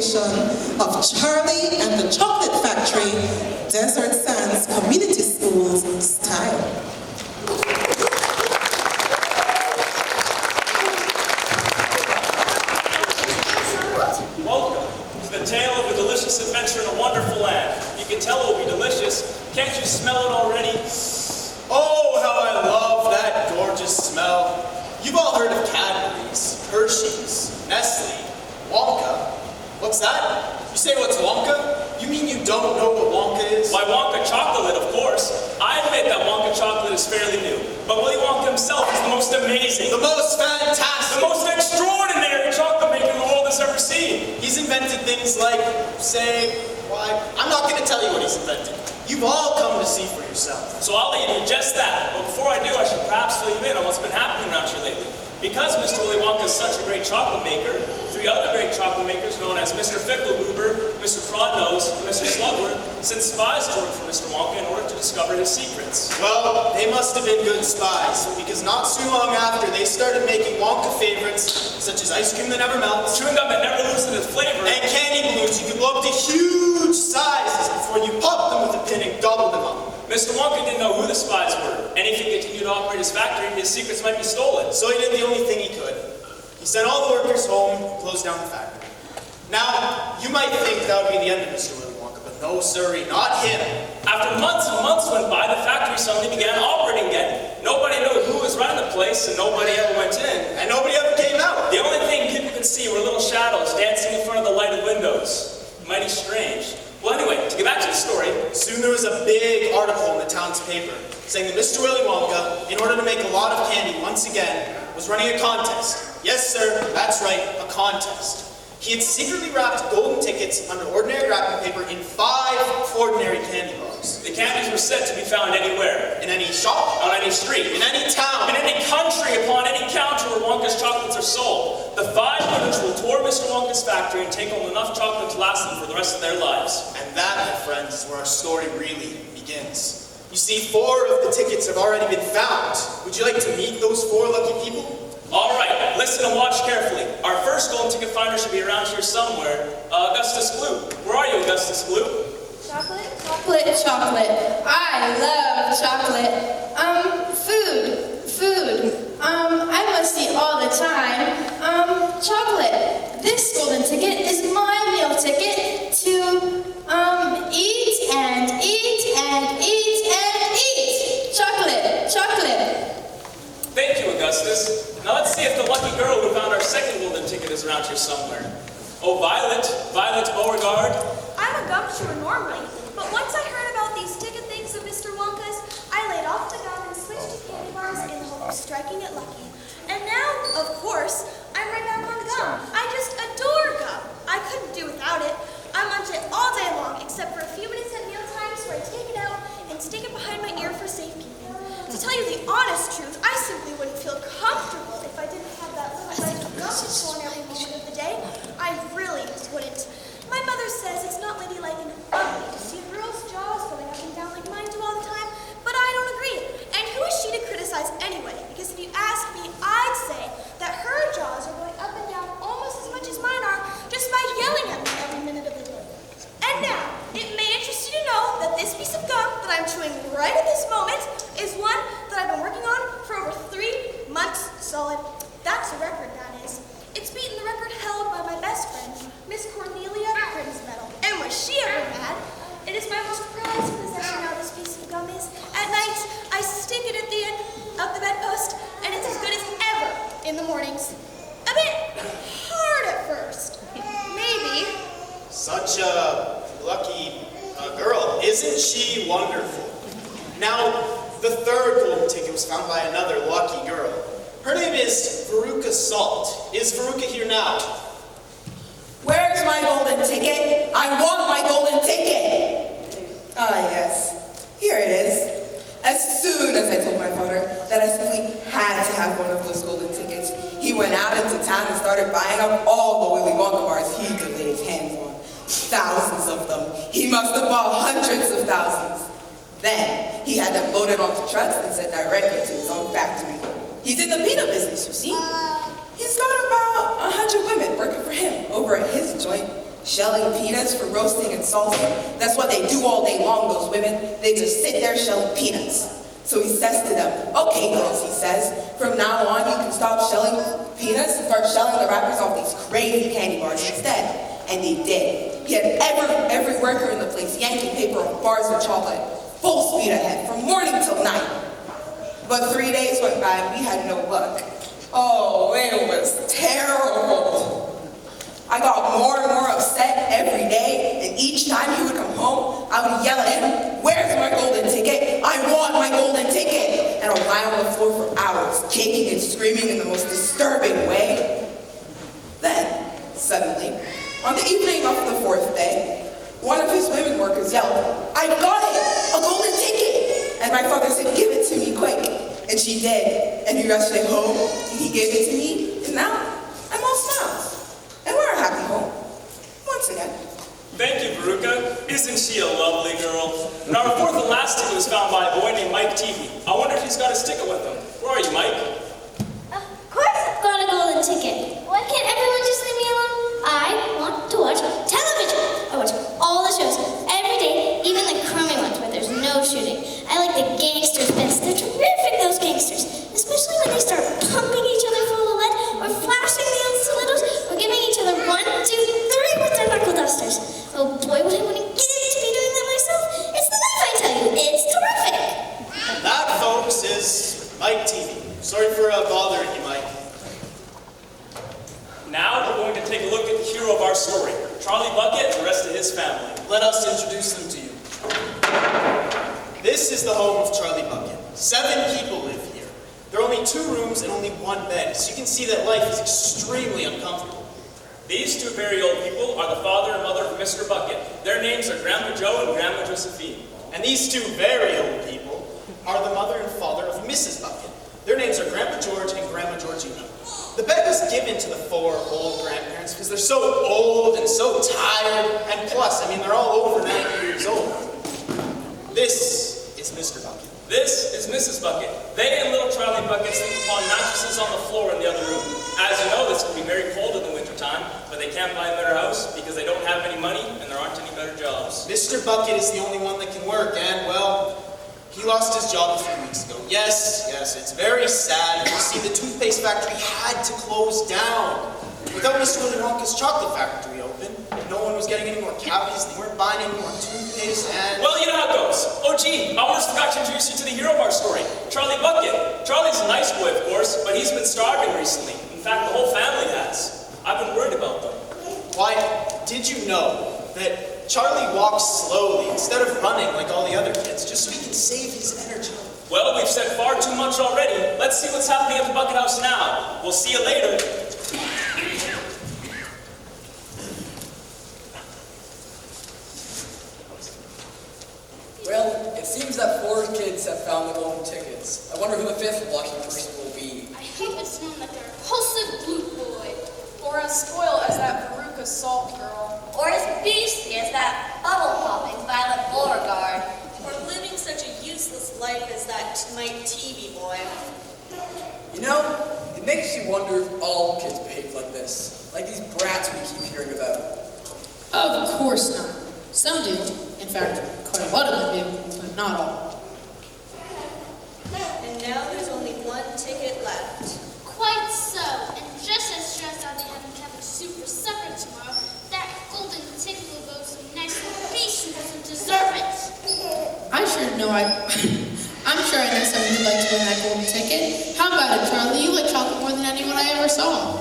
presentation of Charlie and the Chocolate Factory, Desert Sands Community Schools style. Welcome to the tale of a delicious adventure in a wonderful land. You can tell it will be delicious. Can't you smell it already? Oh, how I love that gorgeous smell. You've all heard of Cadbury's, Hershey's, Nestle, Wonka. What's that? You say what's Wonka? You mean you don't know what Wonka is? Why, Wonka chocolate, of course. I admit that Wonka chocolate is fairly new, but Willy Wonka himself is the most amazing, The most fantastic. the most extraordinary chocolate maker the world has ever seen. He's invented things like, I'm not going to tell you what he's invented. You've all come to see for yourself. So I'll let you do just that. But before I do, I should perhaps fill you in on what's been happening around here lately. Because Mr. Willy Wonka is such a great chocolate maker, 3 other great chocolate makers known as Mr. Fickelgoober, Mr. Fraudnose, and Mr. Slugworth sent spies to work for Mr. Wonka in order to discover his secrets. Well, they must have been good spies, because not too long after, they started making Wonka favorites, such as ice cream that never melts, Chewing gum that never loses its flavor, and candy balloons you could blow up to huge sizes before you pop them with a pin and gobble them up. Mr. Wonka didn't know who the spies were, and if he continued to operate his factory, his secrets might be stolen. So he did the only thing he could. He sent all the workers home, closed down the factory. Now, you might think that would be the end of Mr. Willy Wonka, but no sirree, not him. After months and months went by, the factory suddenly began operating again. Nobody knew who was running the place, and nobody ever went in. And nobody ever came out. The only thing people could see were little shadows dancing in front of the lighted windows. Mighty strange. Well, anyway, to get back to the story, Soon there was a big article in the town's paper saying that Mr. Willy Wonka, in order to make a lot of candy once again, was running a contest. Yes, sir, that's right, a contest. He had secretly wrapped golden tickets under ordinary wrapping paper in 5 ordinary candy bars. the candies were said to be found anywhere. In any shop, On any street. in any town, In any country, upon any counter where Wonka's chocolates are sold. The 5 winners will tour Mr. Wonka's factory and take home enough chocolate to last them for the rest of their lives. And that, my friends, is where our story really begins. You see, 4 of the tickets have already been found. Would you like to meet those 4 lucky people? All right, listen and watch carefully. Our first golden ticket finder should be around here somewhere. Augustus Gloop. Where are you, Augustus Gloop? Chocolate, chocolate, chocolate. I love chocolate. Food. I must eat all the time. Chocolate. This golden ticket is my meal ticket to, eat and eat and eat and eat. Chocolate. Thank you, Augustus. Now let's see if the lucky girl who found our second golden ticket is around here somewhere. Oh, Violet Beauregard. I'm a gum chewer normally, but once I heard about these ticket things of Mr. Wonka's, I laid off the gum and switched to candy bars in the hope of striking it lucky. And now, of course, I'm right back on gum. I just adore gum. I couldn't do without it. I munch it all day long, except for a few minutes at meal times where I take it out and stick it behind my ear for safekeeping. To tell you the honest truth, I simply wouldn't feel comfortable if I didn't have that little bite of gum to chew on every moment of the day. I really wouldn't. My mother says it's not ladylike and ugly to see a girl's jaws going up and down like mine do all the time, but I don't agree. And who is she to criticize anyway? Because if you ask me, I'd say that her jaws are going up and down almost as much as mine are just by yelling at me every minute of the day. And now, it may interest you to know that this piece of gum that I'm chewing right at this moment is one that I've been working on for over 3 months solid. That's a record, that is. It's beaten the record held by my best friend, Miss Cornelia Grimsmetal. And was she ever mad? It is my most prized possession now this piece of gum is. At night, I stick it at the end of the bedpost, and it's as good as ever in the mornings. A bit hard at first. Maybe. Such a lucky girl. Isn't she wonderful? Now, the 3rd golden ticket was found by another lucky girl. Her name is Veruca Salt. Is Veruca here now? Where's my golden ticket? I want my golden ticket! Ah, yes. Here it is. As soon as I told my father that I simply had to have one of those golden tickets, he went out into town and started buying up all the Willy Wonka bars he could lay his hands on. Thousands of them. He must have bought hundreds of thousands. Then, he had them loaded onto trucks and sent directly to his own factory. He's in the peanut business, you see. He's got about 100 women working for him over at his joint. Shelling peanuts for roasting and salting. That's what they do all day long, those women. They just sit there shelling peanuts. So he says to them, okay, girls, he says, from now on you can stop shelling peanuts and start shelling the wrappers off these crazy candy bars instead. And they did. He had every worker in the place yanking paper off bars of chocolate, full speed ahead, from morning till night. But 3 days went by and we had no luck. Oh, it was terrible. I got more and more upset every day, and each time he would come home, I would yell at him, where's my golden ticket? I want my golden ticket! And I'd lie on the floor for hours, kicking and screaming in the most disturbing way. Then, suddenly, on the evening of the 4th day, one of his women workers yelled, I got it! A golden ticket! And my father said, give it to me quick. And she did. And he rushed it home, and he gave it to me, and now I'm all smiles. And we're a happy home. Once again. Thank you, Veruca. Isn't she a lovely girl? And our fourth and last ticket was found by a boy named Mike TV. I wonder if he's got his ticket with him. Where are you, Mike? Of course I've got a golden ticket. Why can't everyone just leave me alone? I want to watch television. I watch all the shows every day, even the crummy ones where there's no shooting. I like the gangsters best. They're terrific, those gangsters. Especially when they start pumping each other full of lead or flashing the stilettos or giving each other 1, 2, 3 with their knuckle dusters. Oh boy, would I want to get to be doing that myself? It's the life, I tell you. It's terrific. That, folks, is Mike TV. Sorry for bothering you, Mike. Now we're going to take a look at the hero of our story, Charlie Bucket and the rest of his family. Let us introduce them to you. This is the home of Charlie Bucket. 7 people live here. There are only 2 rooms and only 1 bed, so you can see that life is extremely uncomfortable. These 2 very old people are the father and mother of Mr. Bucket. Their names are Grandpa Joe and Grandma Josephine. And these 2 very old people are the mother and father of Mrs. Bucket. Their names are Grandpa George and Grandma Georgina. The bed was given to the 4 old grandparents because they're so old and so tired, and plus, I mean, they're all over 90 years old. This is Mr. Bucket. This is Mrs. Bucket. They and little Charlie Bucket sleep upon mattresses on the floor in the other room. As you know, this can be very cold in the wintertime, but they can't buy a better house because they don't have any money and there aren't any better jobs. Mr. Bucket is the only one that can work, and, well, he lost his job a few weeks ago. Yes, it's very sad. You see, the toothpaste factory had to close down. Without Mr. Willy Wonka's chocolate factory open, no one was getting any more cavities, they weren't buying any more toothpaste, and... Well, you know how it goes. Oh, gee, I almost forgot to introduce you to the hero of our story, Charlie Bucket. Charlie's a nice boy, of course, but he's been starving recently. In fact, the whole family has. I've been worried about them. Why, did you know that Charlie walks slowly instead of running like all the other kids, just so he can save his energy? Well, we've said far too much already. Let's see what's happening at the Bucket House now. We'll see you later. Well, it seems that 4 kids have found the golden tickets. I wonder who the 5th lucky person will be. I hope it's known that they're a repulsive blue boy. Or as spoiled as that Veruca Salt girl. Or as beastly as that bubble-popping Violet Beauregard. Or living such a useless life as that Mike TV boy. You know, it makes you wonder if all kids behave like this. Like these brats we keep hearing about. Of course not. Some do. In fact, quite a lot of them do, but not all. And now there's only 1 ticket left. Quite so. And just as stressed out they having Catholic soup for supper tomorrow, that golden ticket will go to some nice little beast who doesn't deserve it. I'm sure I know someone who'd like to win that golden ticket. How about it, Charlie? You like chocolate more than anyone I ever saw.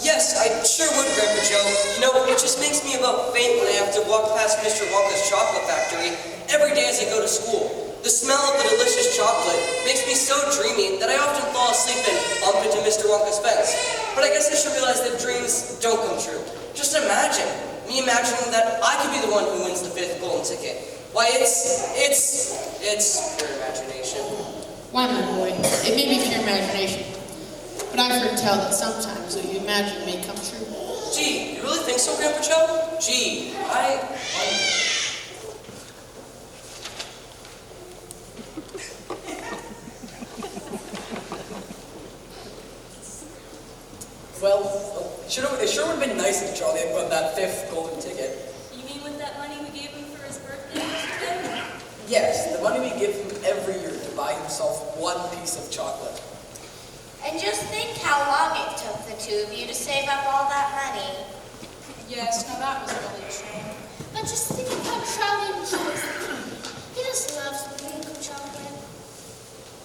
Yes, I sure would, Grandpa Joe. You know, it just makes me about faint when I have to walk past Mr. Wonka's chocolate factory every day as I go to school. The smell of the delicious chocolate makes me so dreamy that I often fall asleep and bump into Mr. Wonka's fence. But I guess I should realize that dreams don't come true. Just imagine me imagining that I could be the one who wins the 5th golden ticket. Why, it's pure imagination. Why, my boy? It may be pure imagination. But I've heard tell that sometimes what you imagine may come true. Gee, you really think so, Grandpa Joe? Gee, I wonder. Well, It sure would have been nice if Charlie had won that 5th golden ticket. You mean with that money we gave him for his birthday yesterday? Yes, the money we give him every year to buy himself one piece of chocolate. And just think how long it took the two of you to save up all that money. Yes, now that was really true. But just think of how Charlie enjoys the candy. He just loves pink chocolate.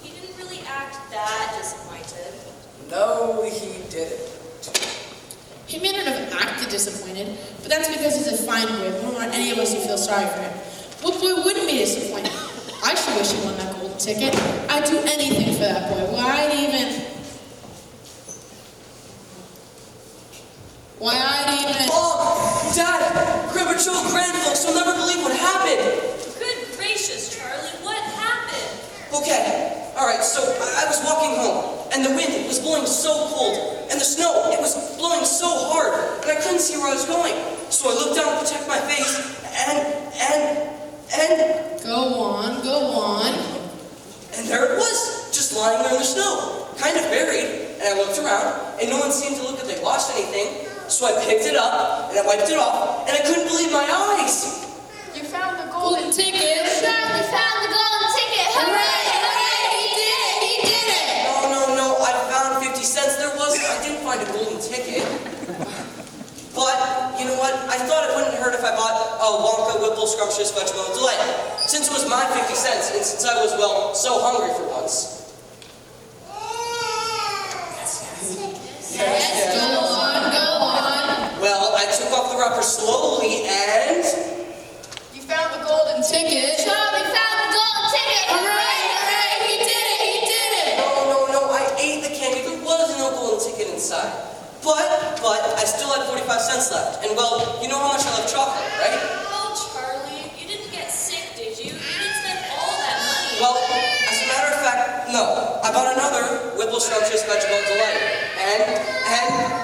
He didn't really act that disappointed. No, he didn't. He may not have acted disappointed, but that's because he's a fine boy. We don't want any of us to feel sorry for him. What boy wouldn't be disappointed? I sure wish he won that golden ticket. I'd do anything for that boy. Why, I'd even... Mom! Dad! Grandpa Joe, Grandfolks, you'll never believe what happened! Good gracious, Charlie, what happened? Okay, alright, so I was walking home, and the wind was blowing so cold, and the snow, it was blowing so hard, and I couldn't see where I was going. So I looked down to protect my face, and... Go on. And there it was, just lying there in the snow, kind of buried, and I looked around, and no one seemed to look like they lost anything, so I picked it up, and I wiped it off, and I couldn't believe my eyes! You found the golden ticket. Charlie found the golden ticket. Hooray! He did it! No, I found 50 cents. I didn't find a golden ticket. But, you know what? I thought it wouldn't hurt if I bought a Wonka Whipple Scrumptious Vegetable Delight. Since it was my 50 cents, and since I was, well, so hungry for once. Yes, go on. Well, I took off the wrapper slowly and... You found the golden ticket. Charlie found the golden ticket. Hooray! He did it! No, I ate the candy. There was no golden ticket inside. But I still had 45 cents left. And well, you know how much I love chocolate, right? Oh, Charlie, you didn't get sick, did you? You didn't spend all that money. Well, as a matter of fact, no. I bought another Whipple Scrumptious Vegetable Delight. And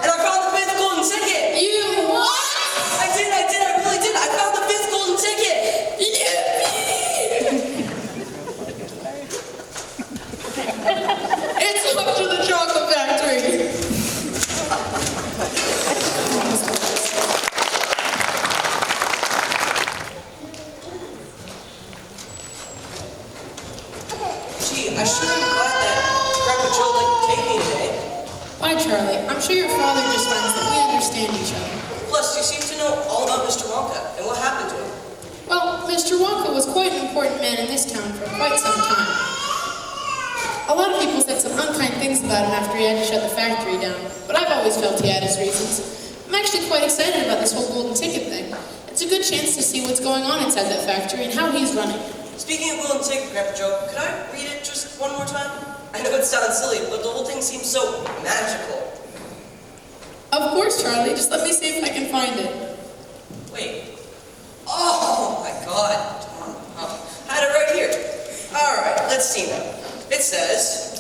I found the 5th golden ticket! You what? I really did. I found the 5th golden ticket! It's up to the chocolate factory. Gee, I sure am glad that Grandpa Joe let you take me today. Why, Charlie? I'm sure your father just finds that we understand each other. Plus, you seem to know all about Mr. Wonka and what happened to him. Well, Mr. Wonka was quite an important man in this town for quite some time. A lot of people said some unkind things about him after he had to shut the factory down, but I've always felt he had his reasons. I'm actually quite excited about this whole golden ticket thing. It's a good chance to see what's going on inside that factory and how he's running it. Speaking of golden ticket, Grandpa Joe, could I read it just one more time? I know it sounds silly, but the whole thing seems so magical. Of course, Charlie. Just let me see if I can find it. Wait. Oh my God. I had it right here. All right, let's see now. It says,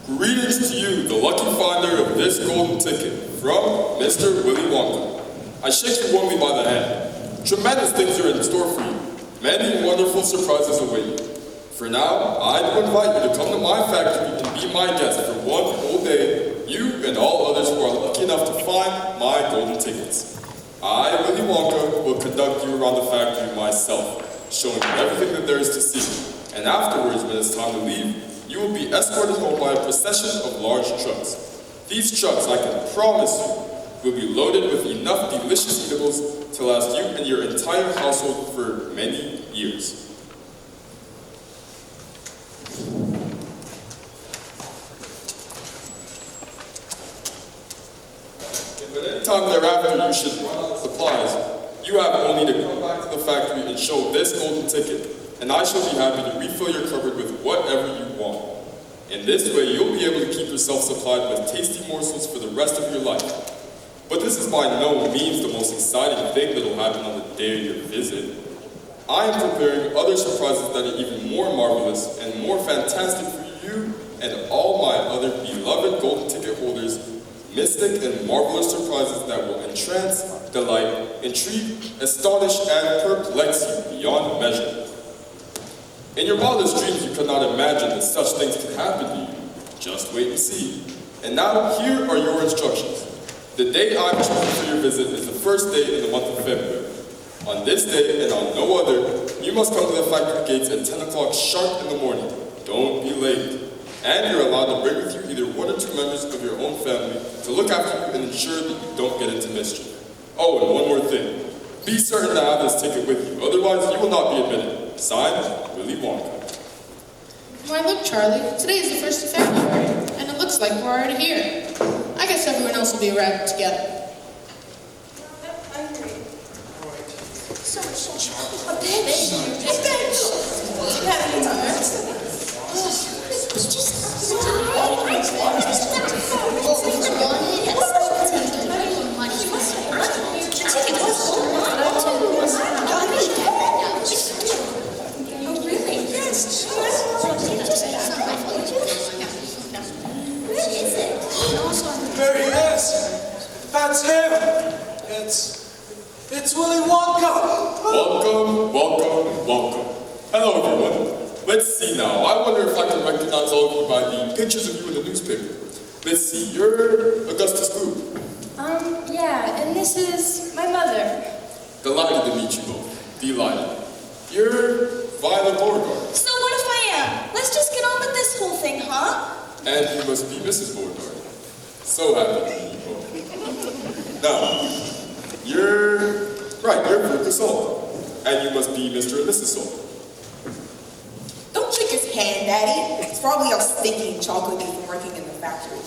Greetings to you, the lucky finder of this golden ticket, from Mr. Willy Wonka. I shake you warmly by the hand. Tremendous things are in store for you. Many wonderful surprises await you. For now, I invite you to come to my factory and be my guest for one whole day, you and all others who are lucky enough to find my golden tickets. I, Willy Wonka, will conduct you around the factory myself, showing you everything that there is to see. And afterwards, when it's time to leave, you will be escorted home by a procession of large trucks. These trucks, I can promise you, will be loaded with enough delicious eatables to last you and your entire household for many years. If at any time thereafter you should run out of supplies, you have only to come back to the factory and show this golden ticket, and I shall be happy to refill your cupboard with whatever you want. In this way, you'll be able to keep yourself supplied with tasty morsels for the rest of your life. But this is by no means the most exciting thing that will happen on the day of your visit. I am preparing other surprises that are even more marvelous and more fantastic for you and all my other beloved golden ticket holders. Mystic and marvelous surprises that will entrance, delight, intrigue, astonish, and perplex you beyond measure. In your wildest dreams, you could not imagine that such things could happen to you. Just wait and see. And now, here are your instructions. The day I've chosen for your visit is the first day in the month of February. On this day and on no other, you must come to the factory gates at 10 o'clock sharp in the morning. Don't be late. And you're allowed to bring with you either 1 or 2 members of your own family to look after you and ensure that you don't get into mischief. Oh, and one more thing. Be certain to have this ticket with you, otherwise you will not be admitted. Signed, Willy Wonka. Why, look, Charlie, today is the 1st of February, and it looks like we're already here. I guess everyone else will be arriving together. There he is. That's him. It's Willy Wonka. Welcome, welcome, welcome. Hello, everyone. Let's see now. I wonder if I can recognize all of you by the pictures of you in the newspaper. Let's see. You're Augustus Booth. Yeah, and this is my mother. Delighted to meet you both. Delighted. You're Violet Beauregard. So what if I am? Let's just get on with this whole thing, huh? And you must be Mrs. Beauregard. So happy to meet you both. Now, you're Verka Salt. And you must be Mr. and Mrs. Salt. Don't shake his hand, Daddy. It's probably all sticky and chocolatey from working in the factory.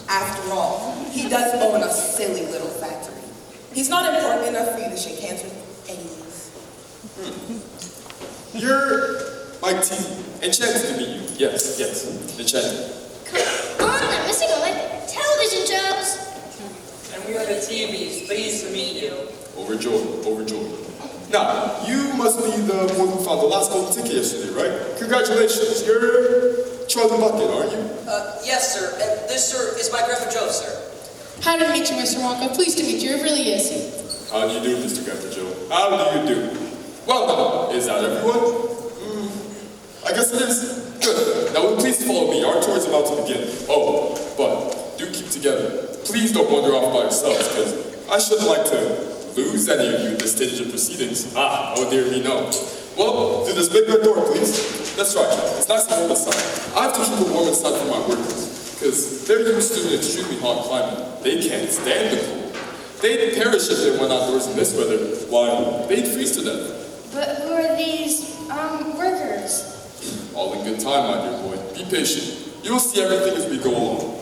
After all, he does own a silly little factory. He's not important enough for you to shake hands with anyways. You're Mike T. Enchanted to meet you. Yes, enchanted. Come on, I'm missing all my television jobs. And we are the TVs. Pleased to meet you. Overjoyed, overjoyed. Now, you must be the one who found the last golden ticket yesterday, right? Congratulations. You're Charlie Bucket, aren't you? Yes, sir. And this, sir, is my Grandpa Joe, sir. How to meet you, Mr. Wonka. Pleased to meet you. It really is. How do you do, Mr. Grandpa Joe? How do you do? Well, now, is that everyone? I guess it is. Good. Now, please follow me. Our tour is about to begin. Oh, but do keep together. Please don't wander off by yourselves, because I shouldn't like to lose any of you at this stage of proceedings. Oh dear me, no. Well, through this big red door, please. That's right. It's nice and warm inside. I have to keep it warm inside for my workers, because they're used to an extremely hot climate. They can't stand the cold. They'd perish if they went outdoors in this weather. Why, they'd freeze to death. But who are these, workers? All in good time, my dear boy. Be patient. You'll see everything as we go along.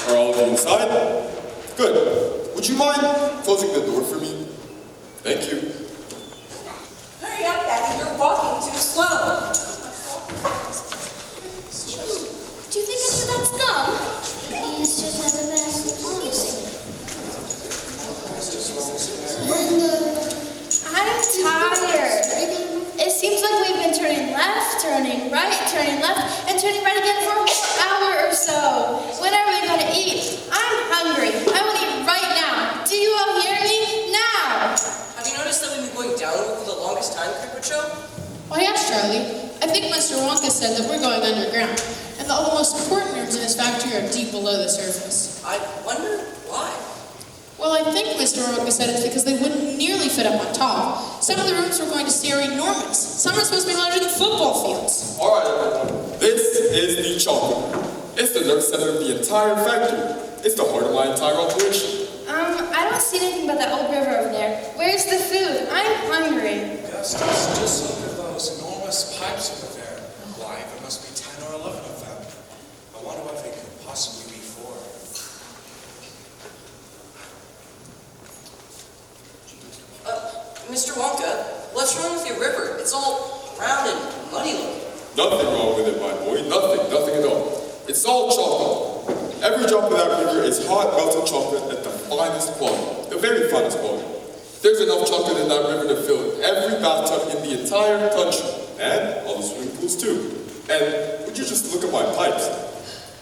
Are all of you inside? Good. Would you mind closing the door for me? Thank you. Hurry up, Daddy. You're walking too slow. Do you think any of that's gum? He's just has a bad music. I'm tired. It seems like we've been turning left, turning right, turning left, and turning right again for an hour or so. When are we going to eat? I'm hungry. I want to eat right now. Do you all hear me? Now! Have you noticed that we've been going downward for the longest time, Grandpa Joe? Why, yes, Charlie. I think Mr. Wonka said that we're going underground, and that all the most important rooms in his factory are deep below the surface. I wonder why. Well, I think Mr. Wonka said it's because they wouldn't nearly fit up on top. Some of the rooms we're going to see are enormous. Some are supposed to be larger than football fields. All right, everyone. This is the chocolate room. It's the nerve center of the entire factory. It's the heart of my entire operation. I don't see anything but that old river over there. Where's the food? I'm hungry. Augustus, just look at those enormous pipes over there. Why, there must be 10 or 11 of them. I wonder what they could possibly be for. Mr. Wonka, what's wrong with your river? It's all round and muddy looking. Nothing wrong with it, my boy. Nothing at all. It's all chocolate. Every drop of that river is hot, melted chocolate at the finest quality. The very finest quality. There's enough chocolate in that river to fill every bathtub in the entire country. And all the swimming pools too. And would you just look at my pipes?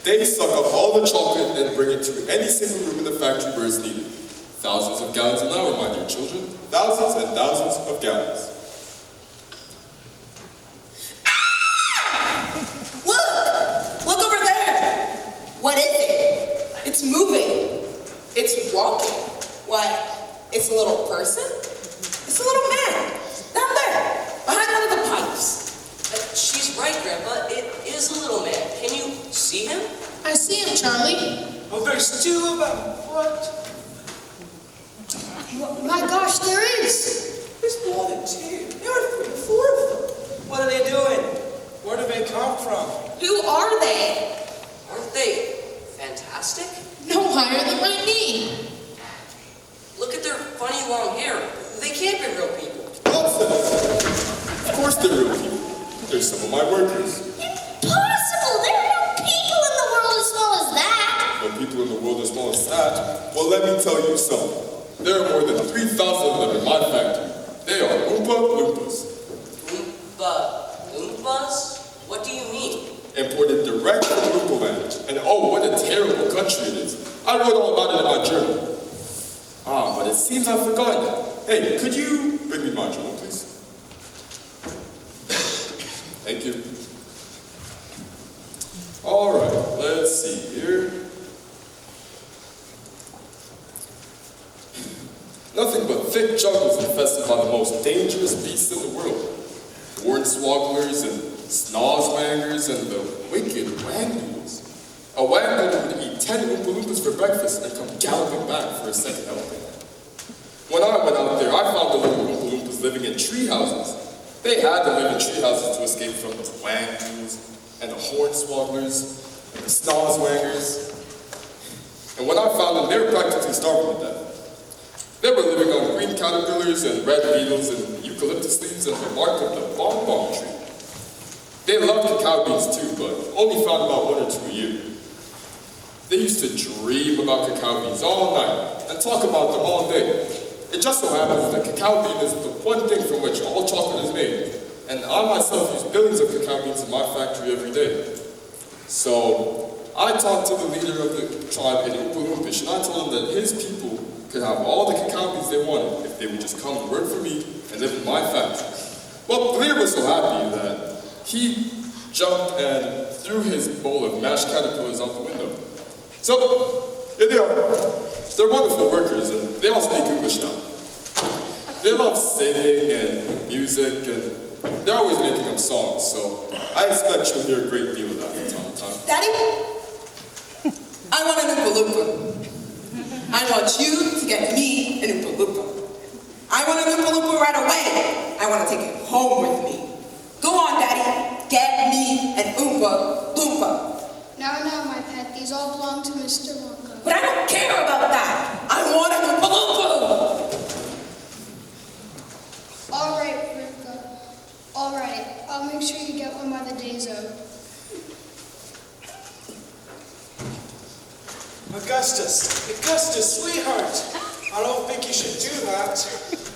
They suck up all the chocolate and bring it to any single room in the factory where it's needed. Thousands of gallons an hour, my dear children. Thousands and thousands of gallons. Look over there! What is it? It's moving. It's walking. What? It's a little person? It's a little man. Down there, behind one of the pipes. She's right, Grandpa. It is a little man. Can you see him? I see him, Charlie. Oh, there's two of them. What? My gosh, there is. There's more than two. There are 3 or 4 of them. What are they doing? Where do they come from? Who are they? Aren't they fantastic? No higher than my knee. Look at their funny long hair. They can't be real people. Nonsense. Of course they're real people. They're some of my workers. Impossible! There are no people in the world as small as that. No people in the world as small as that? Well, let me tell you something. There are more than 3,000 of them in my factory. They are Oompa Loompas. Loompas? What do you mean? Imported direct from Loompa Land. And oh, what a terrible country it is. I wrote all about it in my journal. Ah, but it seems I've forgotten. Hey, could you bring me my journal, please? Thank you. All right, let's see here. Nothing but thick jungles infested by the most dangerous beasts in the world. Hornswogglers and snozwangers and the wicked wangdoodles. A wangdoodle would eat 10 Oompa Loompas for breakfast and come galloping back for a second helping. When I went out there, I found the little Oompa Loompas living in tree houses. They had to live in tree houses to escape from the wangdoodles and the hornswogglers and the snozwangers. And when I found them, they were practically starving to death. They were living on green caterpillars and red beetles and eucalyptus leaves and the bark of the bonbon tree. They loved cacao beans too, but only found about 1 or 2 a year. They used to dream about cacao beans all night and talk about them all day. It just so happens that cacao bean is the one thing from which all chocolate is made, and I myself use billions of cacao beans in my factory every day. So I talked to the leader of the tribe in Oompa Loompish, and I told him that his people could have all the cacao beans they wanted if they would just come and work for me and live in my factory. Well, the leader was so happy that he jumped and threw his bowl of mashed caterpillars out the window. So, here they are. They're wonderful workers, and they all speak English now. They love singing and music, and they're always making up songs, so I expect you'll hear a great deal of that from time to time. Daddy? I want an Oompa Loompa. I want you to get me an Oompa Loompa. I want an Oompa Loompa right away. I want to take it home with me. Go on, Daddy. Get me an Oompa Loompa. No, my pet. These all belong to Mr. Wonka. But I don't care about that. I want an Oompa Loompa. All right, Rivka. All right. I'll make sure you get one by the day's out. Augustus, sweetheart. I don't think you should do that.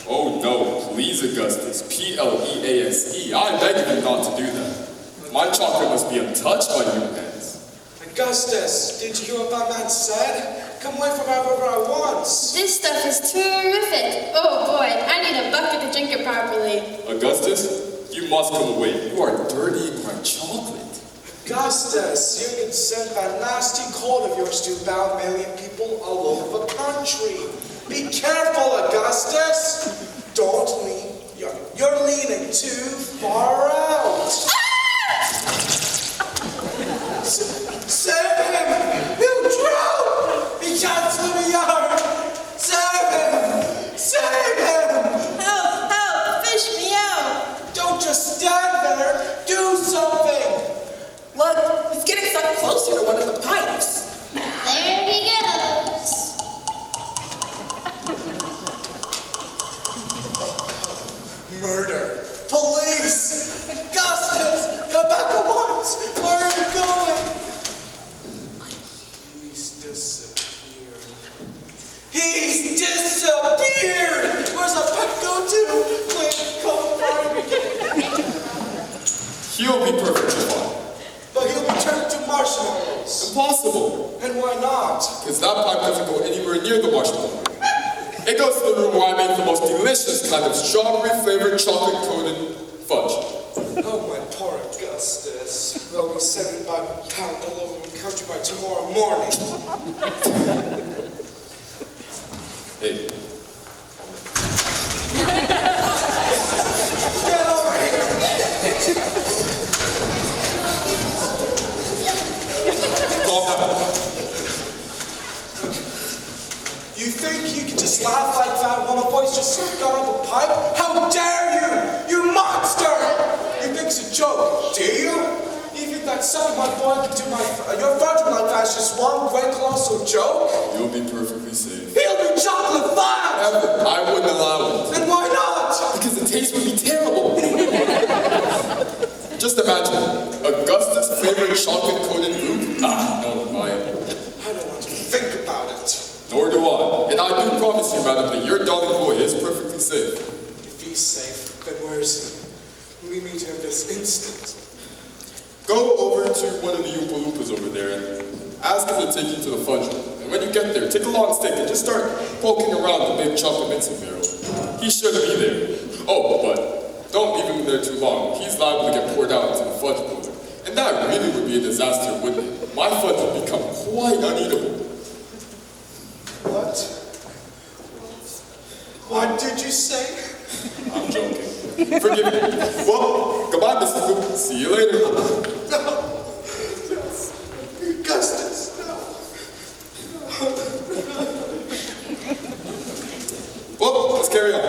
Oh no, please Augustus, P-L-E-A-S-E. I beg of you not to do that. My chocolate must be untouched by human hands. Augustus, did you hear what that man said? Come away from wherever I want. This stuff is terrific. Oh boy, I need a bucket to drink it properly. Augustus, you must come away. You are dirtying my chocolate. Augustus, you can send that nasty cold of yours to about 1 million people all over the country. Be careful, Augustus. Don't lean. You're leaning too far out. Save him! He'll drown! He can't swim a yard! Save him! Save him! Help, help, fish me out. Don't just stand there. Do something. Look, he's getting stuck closer to one of the pipes. There he goes. Murder. Police. Augustus, come back at once. Where are you going? He's disappeared. He's disappeared. Where's the pet go to? Quick, come find me. He'll be perfectly fine. But he'll be turned to marshmallows. Impossible. And why not? Because that pipe doesn't go anywhere near the marshmallow. It goes to the room where I make the most delicious kind of strawberry-flavored chocolate-coated fudge. Oh, my poor Augustus. They'll be 75 pounds all over the country by tomorrow morning. Hey. Get over here! Calm down. You think you can just laugh like that while a voice just got up a pipe? How dare you! You monster! You think it's a joke, do you? You think that sucking my boy can do your virgin like that's just one great colossal joke? You'll be perfectly safe. He'll be chocolate fudge! Never. I wouldn't allow it. And why not? Because the taste would be terrible. Just imagine, Augustus' favorite chocolate-coated goop? Ah, no, Maya. I don't want to think about it. Nor do I. And I do promise you, madam, that your darling boy is perfectly safe. If he's safe, then where's he? We meet him this instant. Go over to one of the Oompa Loompas over there and ask him to take you to the fudge room. And when you get there, take a long stick and just start poking around the big chocolate mixing barrel. He should be there. Oh, but don't leave him there too long. He's liable to get poured out into the fudge boiler. And that really would be a disaster, wouldn't it? My fudge would become quite uneatable. What? What did you say? I'm joking. Forgive me. Well, goodbye, Mrs. Loop. See you later. No. Augustus, no. Well, let's carry on.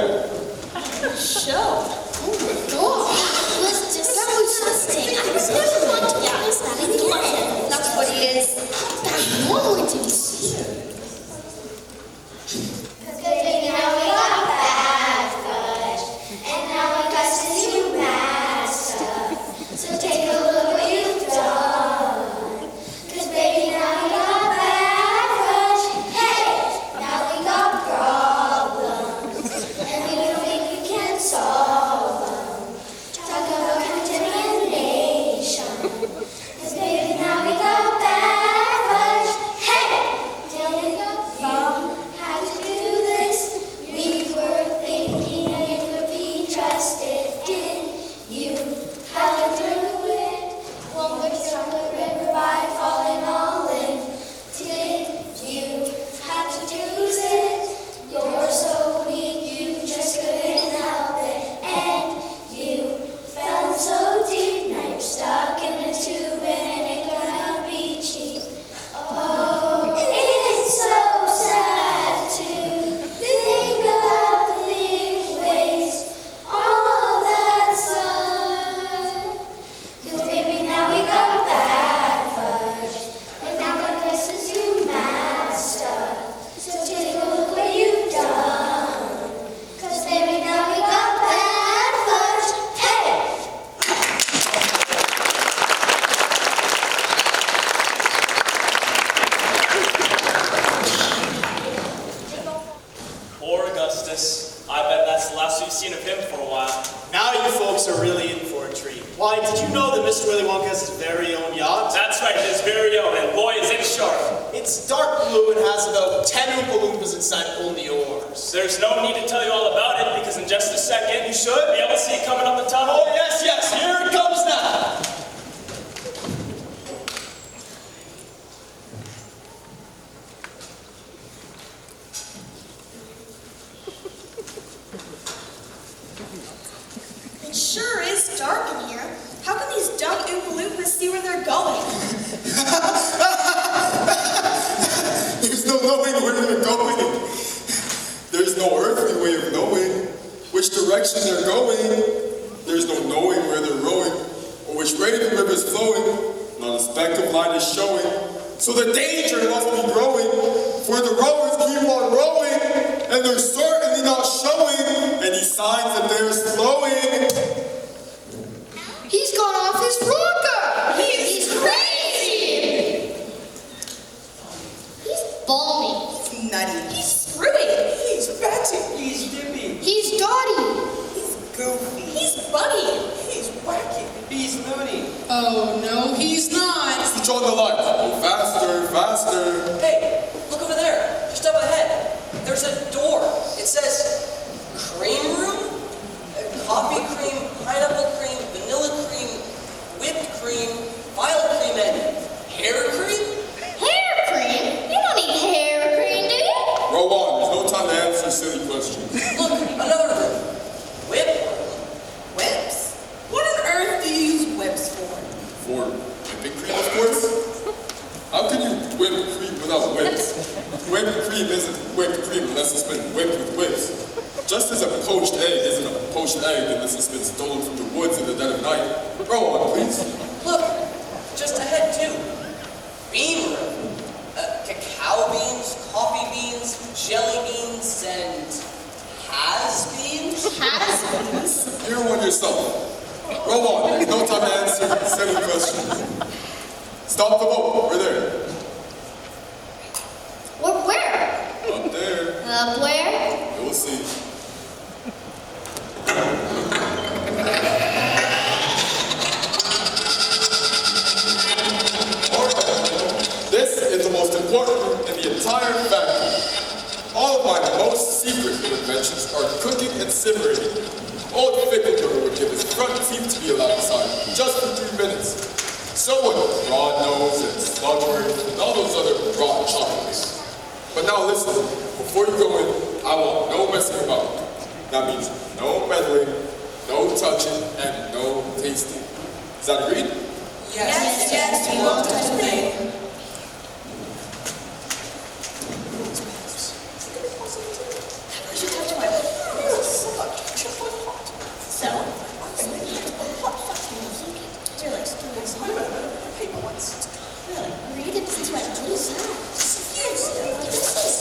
Show. Oh my God. It was disgusting. I was never going to witness that again. That's what he is. That woman didn't see her. Cause baby, now we got bad fudge, and now Augustus, you master. So take a look what you've done. Cause baby, now we got bad fudge. Hey, now we got problems, and we don't think we can solve them. Talk about contamination. Cause baby, now we got bad fudge. Hey, till we got from how to do this. We were thinking it would be trusted. Did you have to do it? Won't we start the river by falling all in? Did you have to choose it? You're so weak, you just couldn't help it. And you fell so deep, now you're stuck in a tube and it ain't gonna be cheap. Oh, it's so sad to think about the waste all of that sun. 'Cause baby, now we got bad fudge, and now Augustus, you master. So take a look what you've done. 'Cause baby, now we got bad fudge. Hey! Poor Augustus. I bet that's the last we've seen of him for a while. Now you folks are really in for a treat. Why, did you know that Mr. Willy Wonka has his very own yacht? That's right, his very own, and boy, is it sharp. It's dark blue and has about 10 Oompa Loompas inside only yours. There's no need to tell you all about it, because in just a second, you should be able to see it coming up the tunnel. Oh, yes, yes, here it comes now. It sure is dark in here. How can these dumb Oompa Loompas see where they're going? There's no knowing where they're going. There's no earthly way of knowing which direction they're going. There's no knowing where they're rowing or which way the river's flowing. Not a speck of light is showing. So the danger must be growing, for the rowers keep on rowing, and they're certainly not showing any signs that they're slowing. He's gone off his rocker! He's crazy! He's balmy. He's nutty. He's screwy. He's fatty. He's dippy. He's dotty! He's goofy. He's buggy. He's wacky. He's loony. Oh, no, he's not. Switch on the light. Go faster, faster. Hey, look over there. Just up ahead. There's a door. It says cream room, coffee cream, pineapple cream, vanilla cream, whipped cream, violet cream, and hair cream? Hair cream? You don't need hair cream, do you? Roll on, there's no time to answer silly questions. Look, another room. Whip. Whips? What on earth do you use whips for? For whipping cream, of course. How can you whip cream without whips? Whipped cream isn't whipped cream unless it's been whipped with whips. Just as a poached egg isn't a poached egg unless it's been stolen from the woods in the dead of night. Roll on, please. Look, just ahead too. Bean room. Cacao beans, coffee beans, jelly beans, and has-beens? Has-beens? You're one yourself. Roll on, there's no time to answer silly questions. Stop the boat, we're there. Where? Up there. Up where? You'll see. This is the most important room in the entire factory. All of my most secret inventions are cooking and simmering. Old Fickleburger would give his front teeth to be allowed inside, just for 3 minutes. So would Broad Nose and Slugworth and all those other raw chocolates. But now listen, before you go in, I want no messing about. That means no meddling, no touching, and no tasting. Is that agreed? Yes, we won't touch a thing.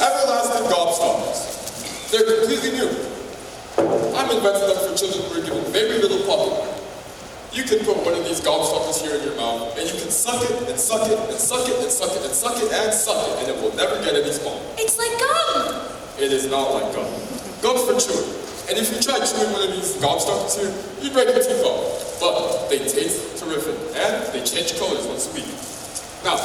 Everlasting gobstoppers. They're completely new. I'm inventing them for children who are given very little pocket money. You can put one of these gobstoppers here in your mouth, and you can suck it, and suck it, and suck it, and suck it, and suck it, and suck it, and it will never get any smaller. It's like gum. It is not like gum. Gum's for chewing. And if you try chewing one of these gobstoppers here, you'd break your teeth off. But they taste terrific, and they change colors once a week. Now,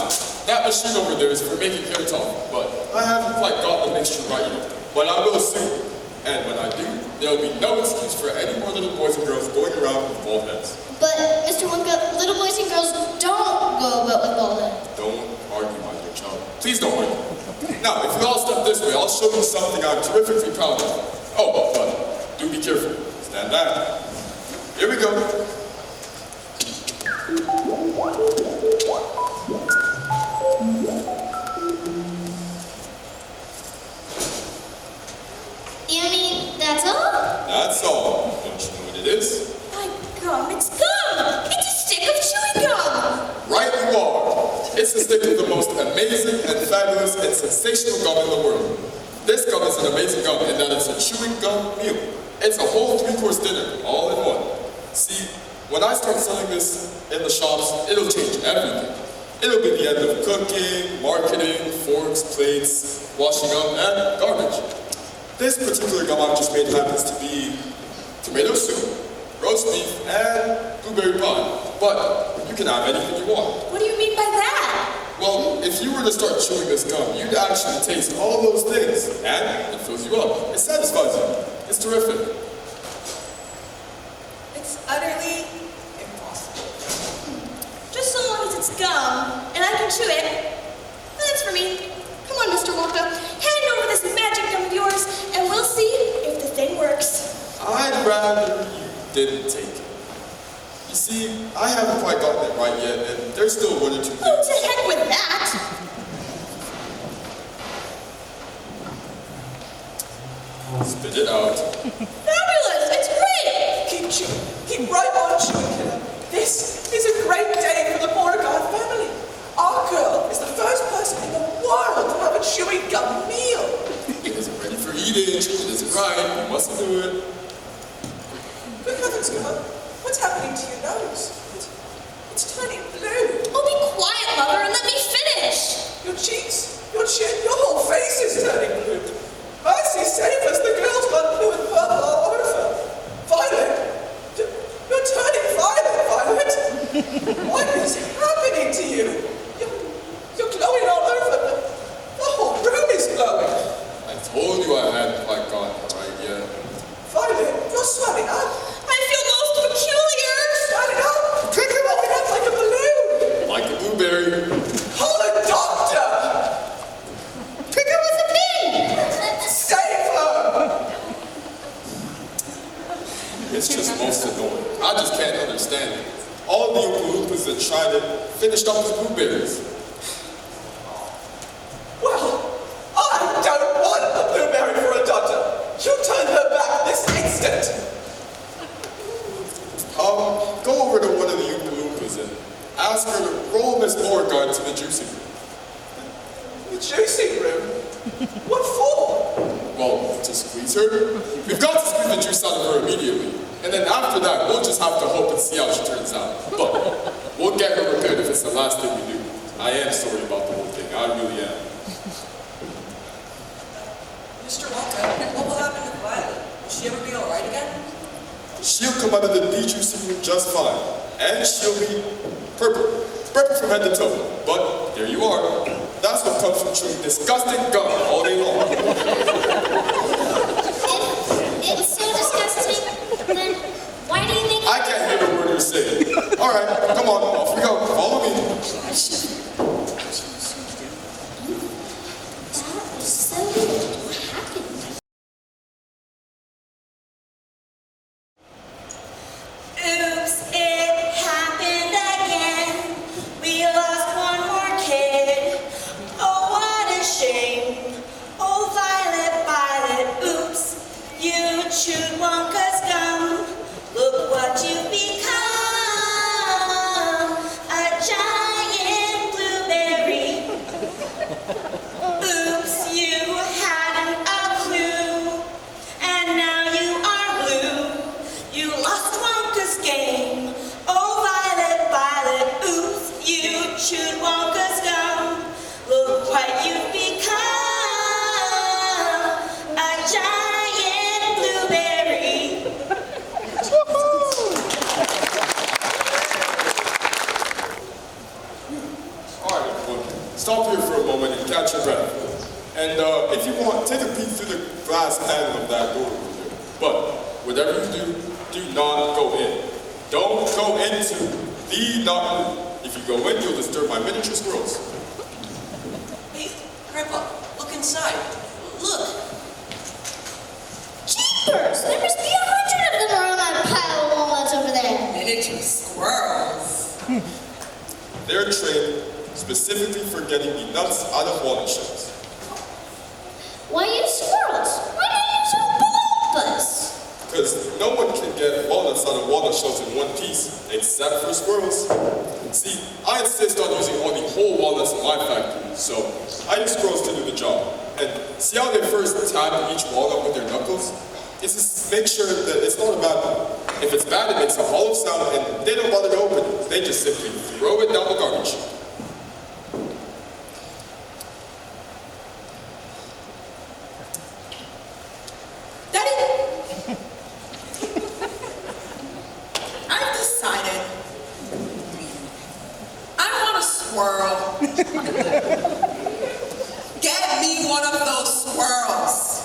that machine over there is for making hair tall, but I haven't quite got the mixture right yet. But I will soon. And when I do, there will be no excuse for any more little boys and girls going around with bald heads. But, Mr. Wonka, little boys and girls don't go about with bald heads. Don't argue, my dear child. Please don't argue. Now, if you all step this way, I'll show you something I'm terrifically proud of. Oh, but do be careful. Stand back. Here we go. You mean that's all? That's all. Don't you know what it is? My gum, it's gum. It's a stick of chewing gum. Right you are. It's the stick of the most amazing and fabulous and sensational gum in the world. This gum is an amazing gum in that it's a chewing gum meal. It's a whole 3-course dinner, all in one. See, when I start selling this in the shops, it'll change everything. It'll be the end of cooking, marketing, forks, plates, washing up, and garbage. This particular gum I've just made happens to be tomato soup, roast beef, and blueberry pie. But you can have anything you want. What do you mean by that? Well, if you were to start chewing this gum, you'd actually taste all those things, and it fills you up. It satisfies you. It's terrific. It's utterly impossible. Just so long as it's gum and I can chew it, that's for me. Come on, Mr. Wonka, hand over this magic gum of yours, and we'll see if the thing works. I'd rather you didn't take it. You see, I haven't quite gotten it right yet, and there's still 1 or 2 things. Oh, to heck with that! Spit it out. Fabulous! It's great! Keep chewing. Keep right on chewing, killer. This is a great day for the Beauregard family. Our girl is the first person in the world to have a chewing gum meal. It isn't ready for eating. It isn't right. You mustn't do it. Good heavens, girl. What's happening to your nose? It's turning blue. Oh, be quiet, Mother, and let me finish! Your cheeks, your chin, your whole face is turning blue. Mercy save us, the girl's gone blue and purple all over. Violet, you're turning violet, Violet. What is happening to you? You're glowing all over. The whole room is glowing. I told you I hadn't quite gotten it swell it up. I feel most peculiar. Swell it up. Trigger will it up like a balloon. Like a blueberry. Hold it, doctor. Trigger was a pin. Save her. It's just most annoying. I just can't understand it. All the Oompa Loompas that tried it finished up as blueberries. Well, I don't want a blueberry for a doctor. You turn her back this instant. Go over to one of the Oompa Loompas and ask her to roll Miss Beauregard to the juicy room. The juicy room? What for? Well, to squeeze her. We've got to squeeze the juice out of her immediately. And then after that, we'll just have to hope and see how she turns out. But we'll get her repaired if it's the last thing we do. I am sorry about the whole thing. I really am. Mr. Wonka, what will happen to Violet? Will she ever be alright again? She'll come out of the juicy room just fine. And she'll be purple. Purple from head to toe. But there you are. That's what comes from chewing disgusting gum all day long. If it's so disgusting, then why do you make it? I can't hear the word you're saying. All right, come on, off we go. Follow me. That was so weird. What happened? Oops, it happened again. We lost one more kid. Oh, what a shame. Oh, Violet, Violet, oops. You chewed Wonka's gum. Look what you've become. A giant blueberry. Oops, you hadn't a clue. And now you are blue. You lost Wonka's game. Oh, Violet, Violet, oops, you chewed Wonka's gum. Look what you've become. A giant blueberry. All right, everyone. Stop here for a moment and catch your breath. And if you want, take a peek through the glass panel of that door over there. But whatever you do, do not go in. Don't go into the dark room. If you go in, you'll disturb my miniature squirrels. Hey, Grandpa, look inside. Look. Jeepers! There must be 100 of them around that pile of walnuts over there. Miniature squirrels. They're trained specifically for getting the nuts out of walnut shells. Why use squirrels? Why not use Oompa Loompas? Because no one can get walnuts out of walnut shells in one piece, except for squirrels. See, I insist on using only whole walnuts in my factory, so I use squirrels to do the job. And see how they first tap each walnut with their knuckles? It's just make sure that it's not a bad one. If it's bad, it makes a hollow sound, and they don't bother to open it. They just simply throw it down the garbage. Daddy, I've decided I want a squirrel. Get me one of those squirrels.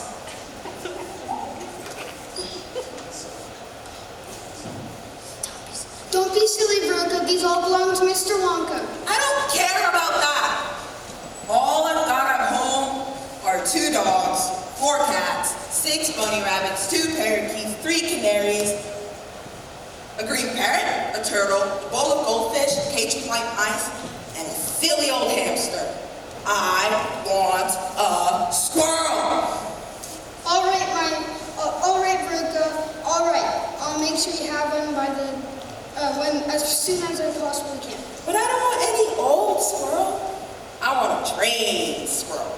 Don't be silly, Veruca. These all belong to Mr. Wonka. I don't care about that. All I've got at home are 2 dogs, 4 cats, 6 bunny rabbits, 2 parakeets, 3 canaries, a green parrot, a turtle, a bowl of goldfish, a cage of white mice, and a silly old hamster. I want a squirrel. All right, Veruca. All right. I'll make sure you have one by as soon as I possibly can. But I don't want any old squirrel. I want a trained squirrel.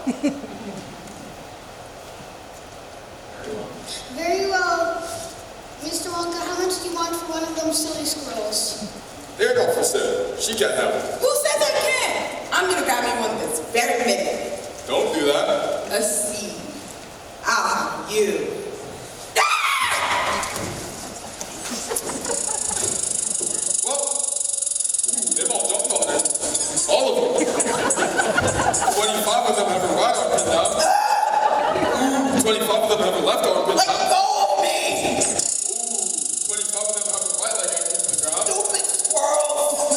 Very well. Mr. Wonka, how much do you want for one of them silly squirrels? They're not for sale. She can't have it. Who says I can't? I'm gonna grab me one this very minute. Don't do that. Let's see. Ah, you. They've all jumped on it. All of them. 25 of them have a right arm pinned down. 25 of them have a left arm pinned down. Let go of me! Ooh,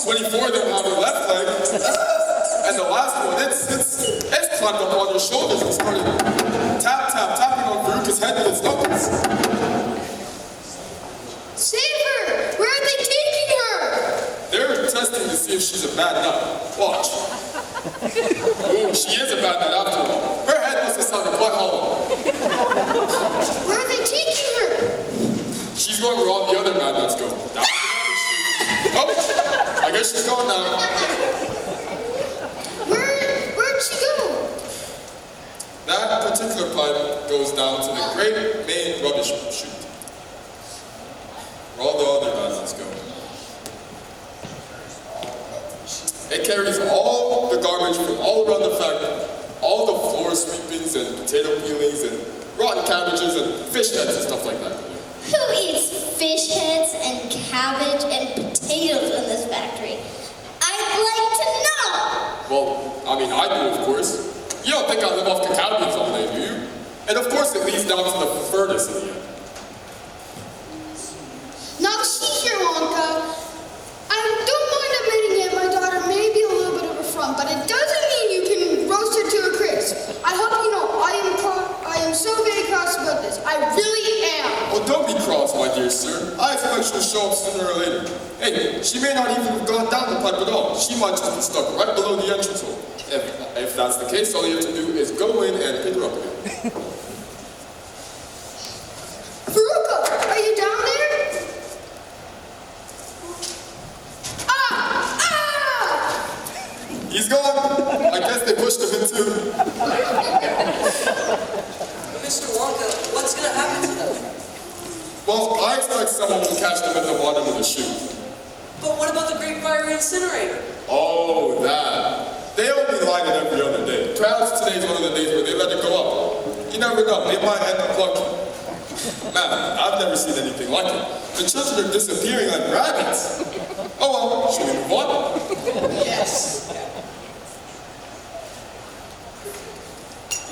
24 of them have a left leg. And the last one, it's climbed up on their shoulders and started tapping on Veruca's head with its knuckles. Save her! Where are they taking her? They're testing to see if she's a bad nut. Watch. Ooh, she is a bad nut after all. Her head must have sounded quite hollow. Where are they taking her? She's going where all the other bad nuts go. Oh, I guess she's going now. Where'd she go? That particular pipe goes down to the great main rubbish chute, where all the other bad nuts go. It carries all the garbage from all around the factory, all the floor sweepings and potato peelings and rotten cabbages and fish heads and stuff like that. Who eats fish heads and cabbage and potatoes in this factory? I'd like to know! Well, I mean, I do, of course. You don't think I live off cacao beans all day, do you? And of course it leads down to the furnace in the end. Now see here, Wonka. I don't mind admitting it, my daughter may be a little bit of a front, but it doesn't mean you can roast her to a crisp. I hope you know I am so very cross about this. I really am. Well, don't be cross, my dear sir. I expect she'll show up sooner or later. Hey, she may not even have gone down the pipe at all. She might just be stuck right below the entrance hole. If that's the case, all you have to do is go in and pick her up again. Veruca, are you down there? He's gone. I guess they pushed him into. Mr. Wonka, what's going to happen to them? Well, I expect someone will catch them at the bottom of the chute. But what about the Great Fire Incinerator? Oh, that. They only light it every other day. Perhaps today's one of the days where they let it go up. You never know, they might end up lucky. Man, I've never seen anything like it. The children are disappearing like rabbits. Oh well, should we move on? Yes.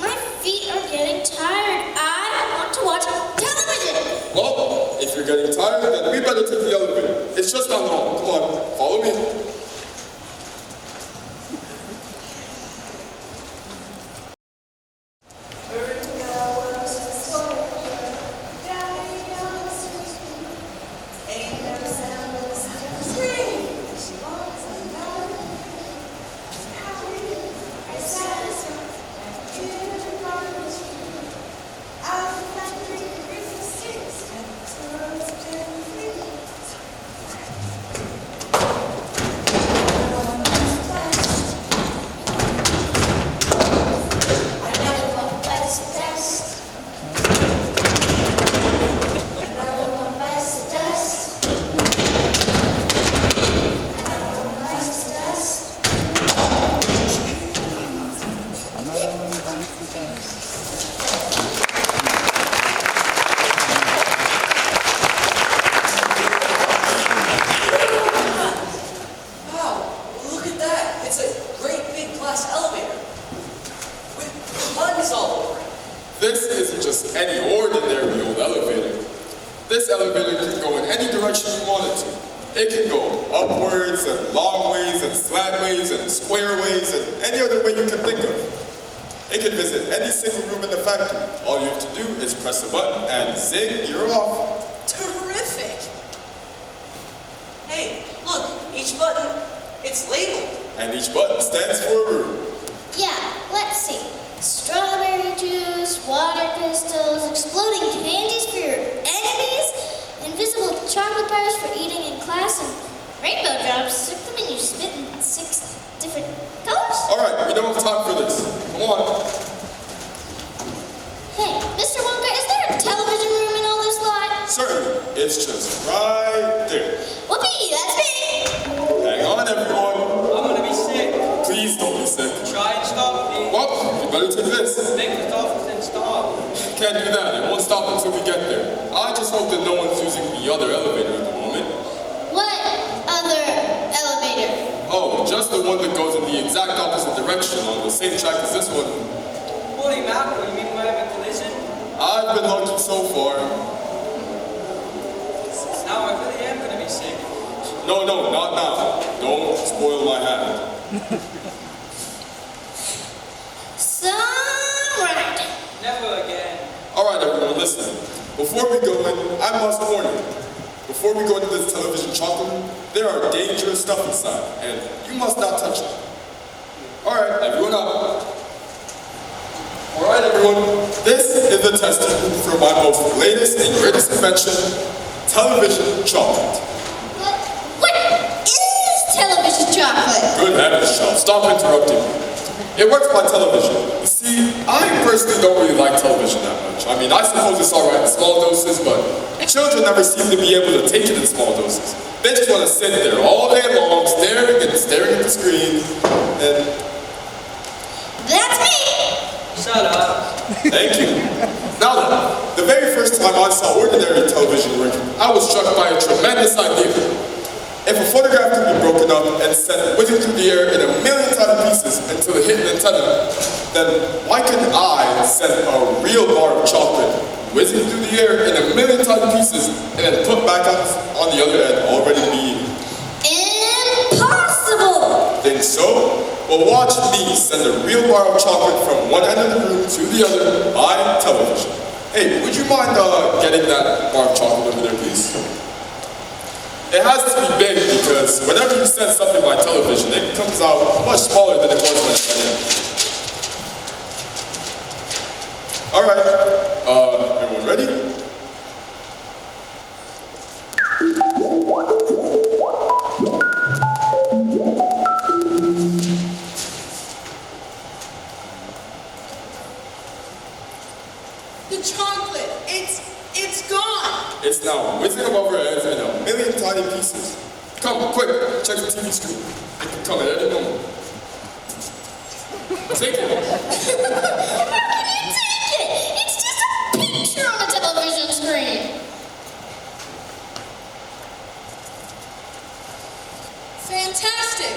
My feet are getting tired. I want to watch television. Well, if you're getting tired, then we better take the elevator. It's just down the hall. Come on, follow me. This isn't just any ordinary old elevator. This elevator can go in any direction you want it to. It can go upwards and long ways and slant ways and square ways and any other way you can think of. It can visit any single room in the factory. All you have to do is press a button and zing, you're off. Terrific! Hey, look, each button, it's labeled. And each button stands for a room. Yeah, let's see. Strawberry juice, water crystals, exploding candies for your enemies, invisible chocolate bars for eating in class, and rainbow drops. Stick them in your spit in 6 different colors. Alright, we don't have time for this. Come on. Hey, Mr. Wonka, is there a television room in all this lot? Certainly. It's just right there. Whoopee, that's me! Hang on, everyone. I'm gonna be sick. Please don't be sick. Try and stop me. Well, you better take this. Make the dolphins stop. Can't do that. It won't stop until we get there. I just hope that no one's using the other elevator at the moment. What other elevator? Oh, just the one that goes in the exact opposite direction on the same track as this one. Holy mackerel, you mean we might have a collision? I've been lucky so far. Now I really am gonna be sick. No, not now. Don't spoil my hand. Right. Never again. All right, everyone, listen. Before we go in, I must warn you. Before we go into this television chocolate room, there are dangerous stuff inside, and you must not touch it. All right, everyone up. All right, everyone. This is the testing room for my most latest and greatest invention, television chocolate. What is television chocolate? Good heavens, child. Stop interrupting me. It works by television. You see, I personally don't really like television that much. I mean, I suppose it's all right in small doses, but children never seem to be able to take it in small doses. They just want to sit there all day long, staring at the screen, and... That's me! Shut up. Thank you. Now then, the very first time I saw ordinary television working, I was struck by a tremendous idea. If a photograph could be broken up and sent whizzing through the air in a million tiny pieces until it hit an antenna, then why couldn't I send a real bar of chocolate whizzing through the air in a million tiny pieces and then put back on the other end, already being... Impossible! Think so? Well, watch me send a real bar of chocolate from one end of the room to the other by television. Hey, would you mind getting that bar of chocolate over there, please? It has to be big because whenever you send something by television, it comes out much smaller than it was when it went in. All right, everyone ready? The chocolate, it's gone. It's now whizzing above our heads in a million tiny pieces. Come, quick, check the TV screen. It can come at any moment. Take it. How can you take it? It's just a picture on a television screen. Fantastic.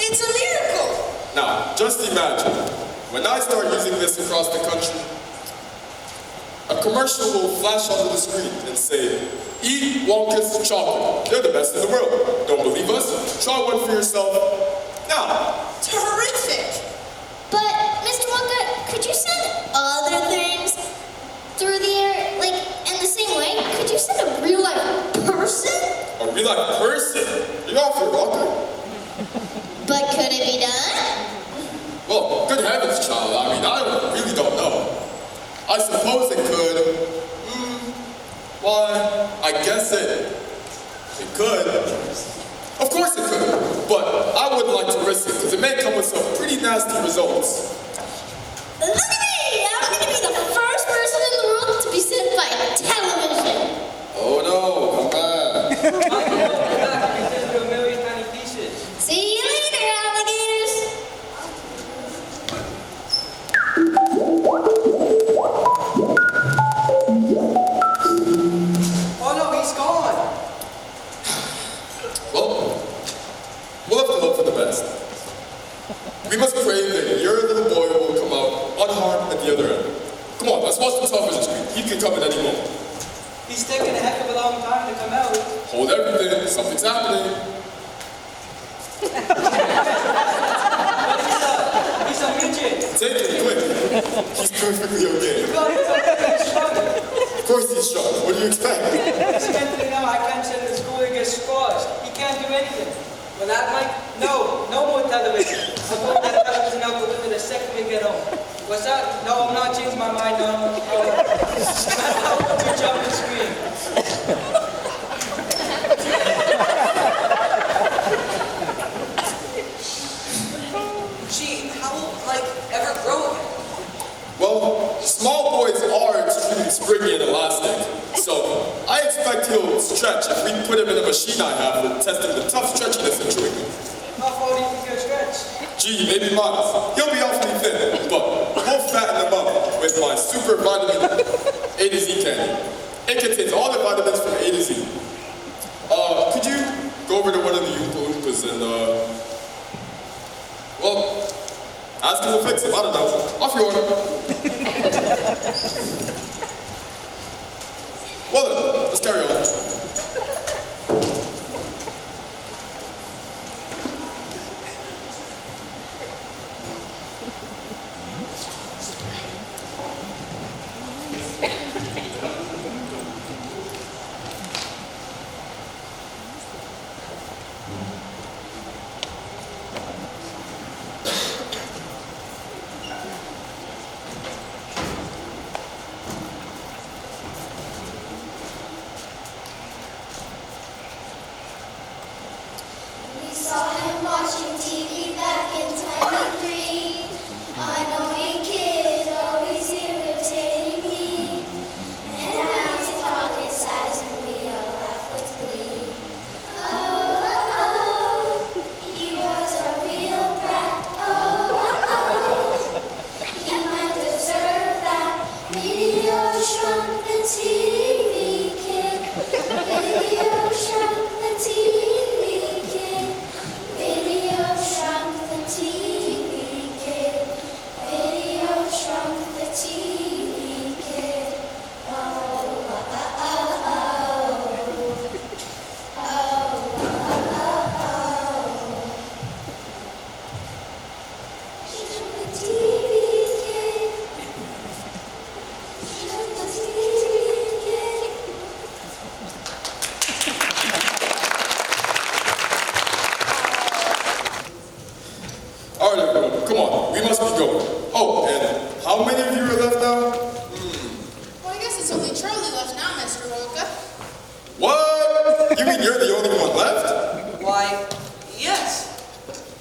It's a miracle. Now, just imagine, when I start using this across the country, a commercial will flash onto the screen and say, "Eat Wonka's chocolate. They're the best in the world. Don't believe us? Try one for yourself now." Terrific. But, Mr. Wonka, could you send other things through the air, like, in the same way? Could you send a real-life person? A real-life person? You're off your rocker. But could it be done? Well, good heavens, child. I mean, I really don't know. I suppose it could. Why, I guess it could. Of course it could, but I wouldn't like to risk it because it may come with some pretty nasty results. Look at me! I'm going to be the first person in the world to be sent by television. Oh no, come back. See you later, alligators. Oh no, he's gone. Well, we'll have to hope for the best. We must pray that your little boy will come out unharmed at the other end. Come on, let's watch the television screen. He can come at any moment. He's taking a heck of a long time to come out. Hold everything, something's happening. He's a midget. Take it, quick. He's perfectly okay. Of course he's strong. What do you expect? Incidentally, now I can't send to school and get squashed. He can't do anything. Well, that might... No more television. I'll go to that television out within a second we get home. What's that? No, I'm not changing my mind. No, I'll jump the screen. Gee, how will, ever grow again? Well, small boys are extremely springy and elastic, so I expect he'll stretch if we put him in a machine I have for testing the tough stretchiness of chewing gum. How far do you think he'll stretch? Gee, maybe modest. He'll be awfully thin, but we'll fatten him up with my super vitamin A to Z candy. It contains all the vitamins from A to Z. Could you go over to one of the Oompa Loompas and, well, ask him to fix him, I don't know. Off your order. Well then, let's carry on. we must be going. Oh, and how many of you are left now? Well, I guess it's only Charlie left now, Mr. Wonka. What? You mean you're the only one left? Why, yes.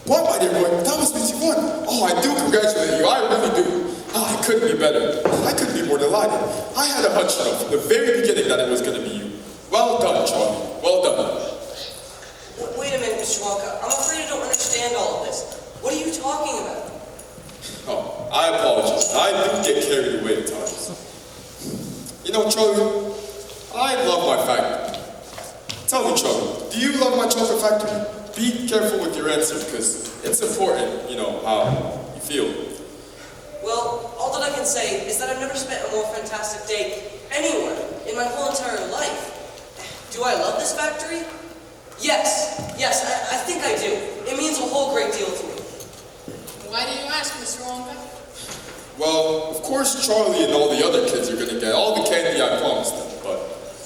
What, my dear boy? That must mean you won. Oh, I do congratulate you. I really do. Oh, I couldn't be better. I couldn't be more delighted. I had a hunch, from the very beginning that it was going to be you. Well done, Charlie. Well done. Wait a minute, Mr. Wonka. I'm afraid I don't understand all of this. What are you talking about? Oh, I apologize. I do get carried away at times. You know, Charlie, I love my factory. Tell me, Charlie, do you love my chocolate factory? Be careful with your answer, because it's important, you know, how you feel. Well, all that I can say is that I've never spent a more fantastic day anywhere in my whole entire life. Do I love this factory? Yes, I think I do. It means a whole great deal to me. Why do you ask, Mr. Wonka? Well, of course, Charlie and all the other kids are going to get all the candy I promised them, but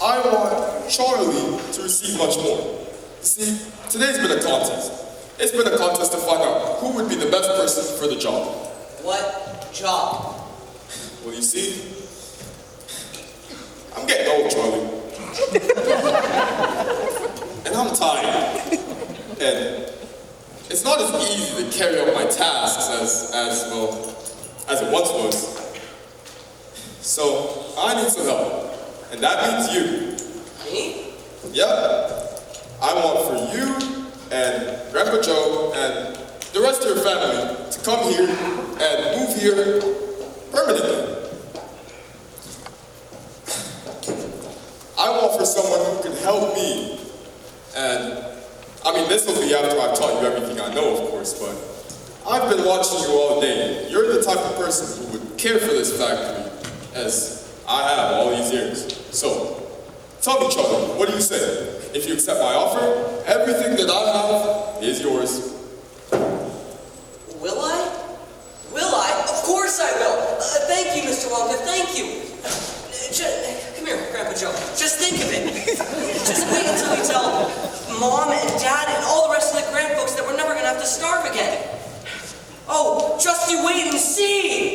I want Charlie to receive much more. See, today's been a contest. It's been a contest to find out who would be the best person for the job. What job? Well, you see, I'm getting old, Charlie. And I'm tired. And it's not as easy to carry out my tasks as it once was. So I need some help. And that means you. Me? Yep. I want for you and Grandpa Joe and the rest of your family to come here and move here permanently. I want for someone who can help me. And I mean, this will be after I've taught you everything I know, of course, but I've been watching you all day. You're the type of person who would care for this factory as I have all these years. So, tell me, Charlie, what do you say? If you accept my offer, everything that I have is yours. Will I? Will I? Of course I will. Thank you, Mr. Wonka. Thank you. Come here, Grandpa Joe. Just think of it. Just wait until we tell Mom and Dad and all the rest of the grand folks that we're never going to have to starve again. Oh, just you wait and see.